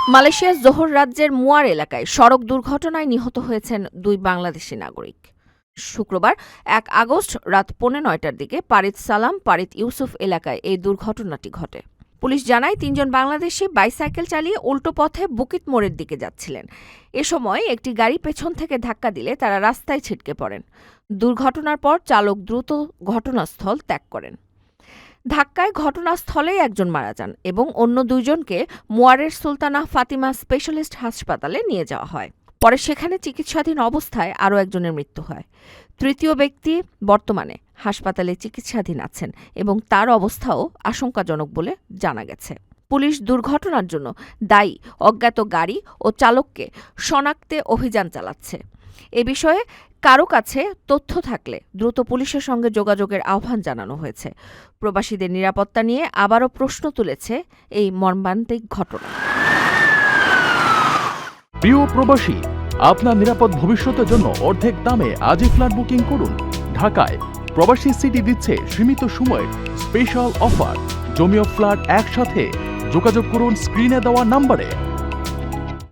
মালয়েশিয়ার জোহর রাজ্যের মুয়ার এলাকায় সড়ক দুর্ঘটনায় নিহত হয়েছেন ২ বাংলাদেশি নাগরিক। শুক্রবার ১ আগস্ট রাত ৯:৩০টার দিকে পারিত সালাম পারিত ইউসুফ এলাকায় এই দুর্ঘটনাটি ঘটে। পুলিশ জানায় ৩ জন বাংলাদেশি বাইসাইকেল চালিয়ে উল্টো পথে বুকিত মোড়ের দিকে যাচ্ছিলেন। এ সময় একটি গাড়ি পেছন থেকে ধাক্কা দিলে তারা রাস্তায় ছিটকে পড়েন। দুর্ঘটনার পর চালক দ্রুত ঘটনাস্থল ত্যাগ করেন। ধাক্কায় ঘটনাস্থলেই একজন মারা যান এবং অন্য ২ জনকে মুয়ারের সুলতানা ফাতিমা স্পেশালিস্ট হাসপাতালে নিয়ে যাওয়া হয়। পরে সেখানে চিকিৎসাধীন অবস্থায় আরও একজনের মৃত্যু হয়। তৃতীয় ব্যক্তি বর্তমানে হাসপাতালে চিকিৎসাধীন আছেন এবং তার অবস্থাও আশঙ্কাজনক বলে জানা গেছে। পুলিশ দুর্ঘটনার জন্য দায়ী অজ্ঞাত গাড়ি ও চালককে শনাক্তে অভিযান চালাচ্ছে। এ বিষয়ে কারো কাছে তথ্য থাকলে দ্রুত পুলিশের সঙ্গে যোগাযোগের আহ্বান জানানো হয়েছে। প্রবাসীদের নিরাপত্তা নিয়ে আবারও প্রশ্ন তুলেছে এই মর্মান্তিক ঘটনা। প্রিয় প্রবাসী, আপনার নিরাপদ ভবিষ্যতের জন্য অর্ধেক দামে আজই ফ্ল্যাট বুকিং করুন। ঢাকায় প্রবাসী সিটি দিচ্ছে সীমিত সময়ের স্পেশাল অফার। জমি ও ফ্ল্যাট একসাথে। যোগাযোগ করুন স্ক্রিনে দেওয়া নম্বরে।